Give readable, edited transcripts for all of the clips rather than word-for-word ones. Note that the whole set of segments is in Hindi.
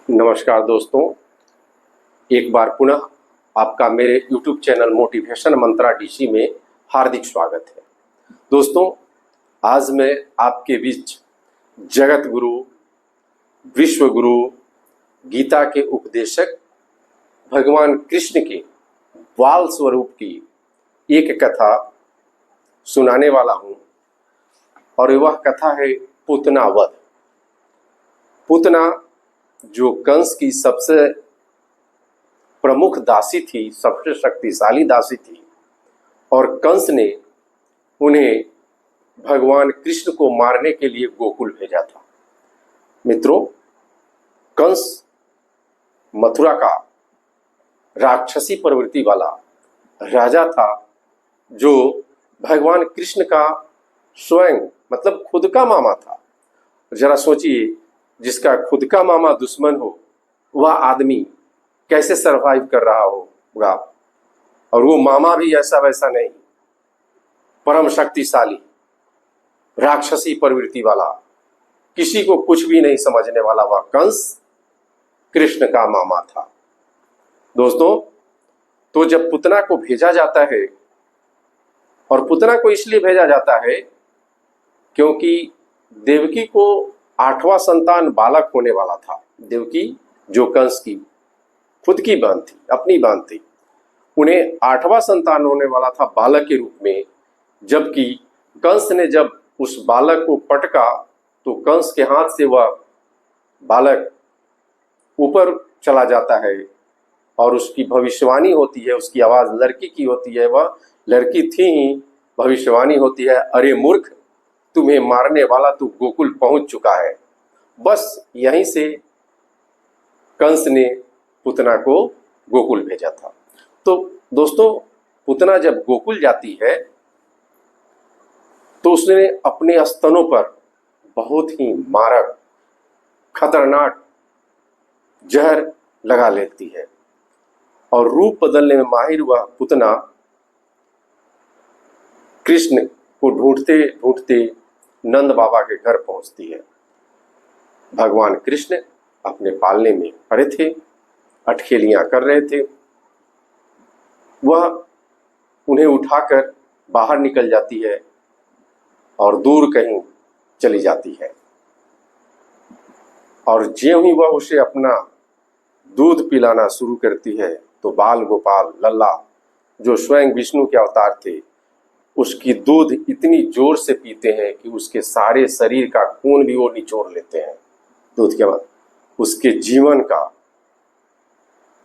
नमस्कार दोस्तों, एक बार पुनः आपका मेरे YouTube चैनल मोटिवेशन मंत्रा डीसी में हार्दिक स्वागत है। दोस्तों, आज मैं आपके बीच जगत गुरु, विश्व गुरु, गीता के उपदेशक भगवान कृष्ण के बाल स्वरूप की एक कथा सुनाने वाला हूँ और वह कथा है पूतना वध। पूतना जो कंस की सबसे प्रमुख दासी थी, सबसे शक्तिशाली दासी थी, और कंस ने उन्हें भगवान कृष्ण को मारने के लिए गोकुल भेजा था। मित्रों, कंस मथुरा का राक्षसी प्रवृत्ति वाला राजा था, जो भगवान कृष्ण का स्वयं मतलब खुद का मामा था। जरा सोचिए, जिसका खुद का मामा दुश्मन हो, वह आदमी कैसे सरवाइव कर रहा होगा। और वो मामा भी ऐसा वैसा नहीं, परम शक्तिशाली, राक्षसी प्रवृत्ति वाला, किसी को कुछ भी नहीं समझने वाला वह कंस कृष्ण का मामा था। दोस्तों, तो जब पूतना को भेजा जाता है, और पूतना को इसलिए भेजा जाता है क्योंकि देवकी को 8वां संतान बालक होने वाला था। देवकी जो कंस की खुद की बहन थी, अपनी बहन थी, उन्हें 8वां संतान होने वाला था बालक के रूप में। जबकि कंस ने जब उस बालक को पटका तो कंस के हाथ से वह बालक ऊपर चला जाता है और उसकी भविष्यवाणी होती है। उसकी आवाज लड़की की होती है, वह लड़की थी ही। भविष्यवाणी होती है, अरे मूर्ख, तुम्हें मारने वाला तू गोकुल पहुंच चुका है। बस यहीं से कंस ने पूतना को गोकुल भेजा था। तो दोस्तों, पूतना जब गोकुल जाती है तो उसने अपने स्तनों पर बहुत ही मारक, खतरनाक जहर लगा लेती है और रूप बदलने में माहिर हुआ पूतना कृष्ण को ढूंढते ढूंढते नंद बाबा के घर पहुंचती है। भगवान कृष्ण अपने पालने में पड़े थे, अटखेलियां कर रहे थे। वह उन्हें उठाकर बाहर निकल जाती है और दूर कहीं चली जाती है। और ज्यों ही वह उसे अपना दूध पिलाना शुरू करती है तो बाल गोपाल लल्ला, जो स्वयं विष्णु के अवतार थे, उसकी दूध इतनी जोर से पीते हैं कि उसके सारे शरीर का खून भी वो निचोड़ लेते हैं। दूध के बाद उसके जीवन का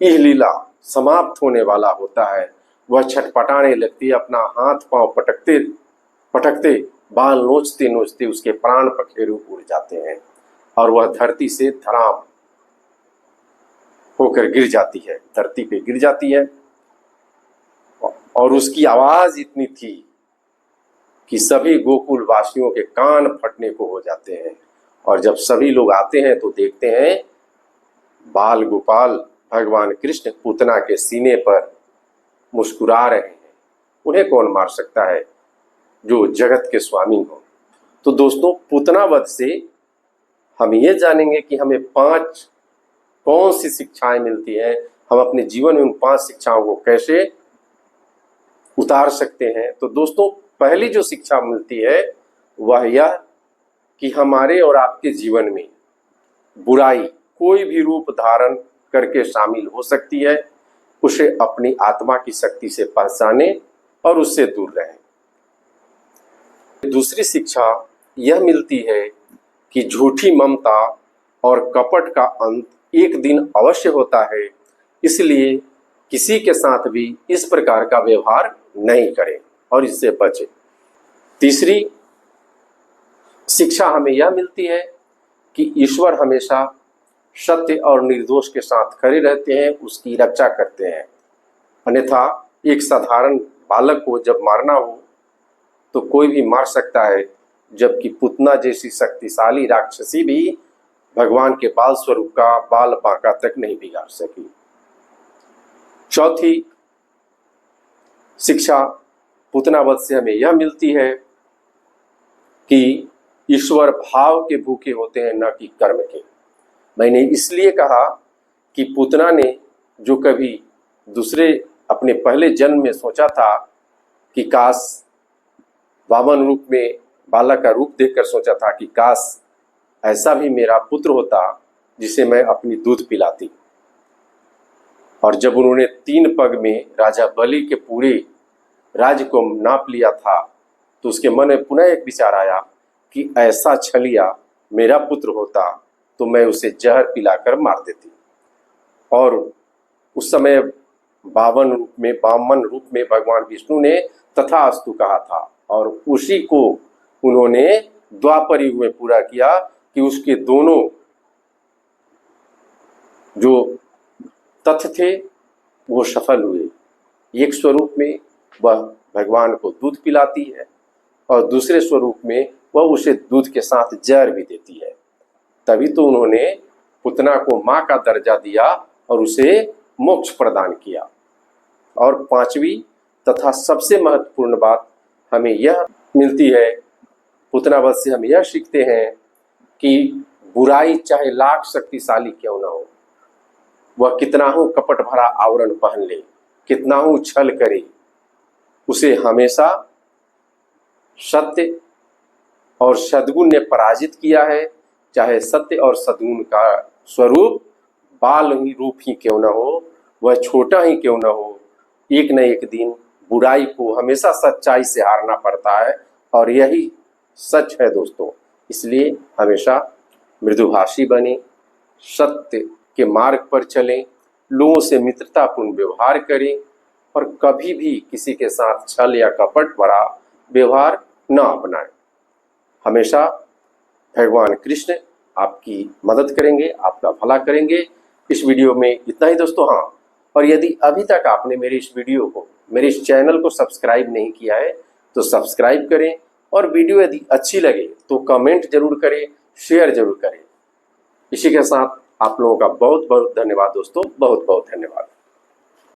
यह लीला समाप्त होने वाला होता है। वह छटपटाने लगती है, अपना हाथ पांव पटकते पटकते, बाल नोचते नोचते उसके प्राण पखेरु उड़ जाते हैं और वह धरती से धड़ाम होकर गिर जाती है, धरती पे गिर जाती है। और उसकी आवाज इतनी थी कि सभी गोकुल वासियों के कान फटने को हो जाते हैं। और जब सभी लोग आते हैं तो देखते हैं बाल गोपाल भगवान कृष्ण पूतना के सीने पर मुस्कुरा रहे हैं। उन्हें कौन मार सकता है जो जगत के स्वामी हो। तो दोस्तों, पूतना वध से हम ये जानेंगे कि हमें 5 कौन सी शिक्षाएं मिलती हैं, हम अपने जीवन में उन 5 शिक्षाओं को कैसे उतार सकते हैं। तो दोस्तों, पहली जो शिक्षा मिलती है वह यह कि हमारे और आपके जीवन में बुराई कोई भी रूप धारण करके शामिल हो सकती है। उसे अपनी आत्मा की शक्ति से पहचाने और उससे दूर रहें। दूसरी शिक्षा यह मिलती है कि झूठी ममता और कपट का अंत एक दिन अवश्य होता है, इसलिए किसी के साथ भी इस प्रकार का व्यवहार नहीं करें और इससे बचें। तीसरी शिक्षा हमें यह मिलती है कि ईश्वर हमेशा सत्य और निर्दोष के साथ खड़े रहते हैं, उसकी रक्षा करते हैं। अन्यथा एक साधारण बालक को जब मारना हो तो कोई भी मार सकता है, जबकि पूतना जैसी शक्तिशाली राक्षसी भी भगवान के बाल स्वरूप का बाल बांका तक नहीं बिगाड़ सकी। चौथी शिक्षा पूतना वध से हमें यह मिलती है कि ईश्वर भाव के भूखे होते हैं, न कि कर्म के। मैंने इसलिए कहा कि पूतना ने जो कभी दूसरे अपने पहले जन्म में सोचा था कि काश वामन रूप में बालक का रूप देखकर सोचा था कि काश ऐसा भी मेरा पुत्र होता जिसे मैं अपनी दूध पिलाती। और जब उन्होंने 3 पग में राजा बलि के पूरे राज्य को नाप लिया था तो उसके मन में पुनः एक विचार आया कि ऐसा छलिया मेरा पुत्र होता तो मैं उसे जहर पिलाकर मार देती। और उस समय वामन रूप में भगवान विष्णु ने तथास्तु कहा था और उसी को उन्होंने द्वापर युग में पूरा किया कि उसके दोनों जो तथ्य थे वो सफल हुए। एक स्वरूप में वह भगवान को दूध पिलाती है और दूसरे स्वरूप में वह उसे दूध के साथ जहर भी देती है। तभी तो उन्होंने पूतना को मां का दर्जा दिया और उसे मोक्ष प्रदान किया। और 5वीं तथा सबसे महत्वपूर्ण बात हमें यह मिलती है, पूतनावध से हम यह सीखते हैं कि बुराई चाहे लाख शक्तिशाली क्यों न हो, वह कितना हो कपट भरा आवरण पहन ले, कितना हो छल करे, उसे हमेशा सत्य और सद्गुण ने पराजित किया है। चाहे सत्य और सद्गुण का स्वरूप बाल ही रूप ही क्यों न हो, वह छोटा ही क्यों न हो, एक न एक दिन बुराई को हमेशा सच्चाई से हारना पड़ता है और यही सच है दोस्तों। इसलिए हमेशा मृदुभाषी बने, सत्य के मार्ग पर चलें, लोगों से मित्रतापूर्ण व्यवहार करें और कभी भी किसी के साथ छल या कपट भरा व्यवहार न अपनाएं। हमेशा भगवान कृष्ण आपकी मदद करेंगे, आपका भला करेंगे। इस वीडियो में इतना ही दोस्तों। हाँ, और यदि अभी तक आपने मेरे इस वीडियो को, मेरे इस चैनल को सब्सक्राइब नहीं किया है तो सब्सक्राइब करें और वीडियो यदि अच्छी लगे तो कमेंट जरूर करें, शेयर जरूर करें। इसी के साथ आप लोगों का बहुत बहुत धन्यवाद दोस्तों, बहुत बहुत धन्यवाद।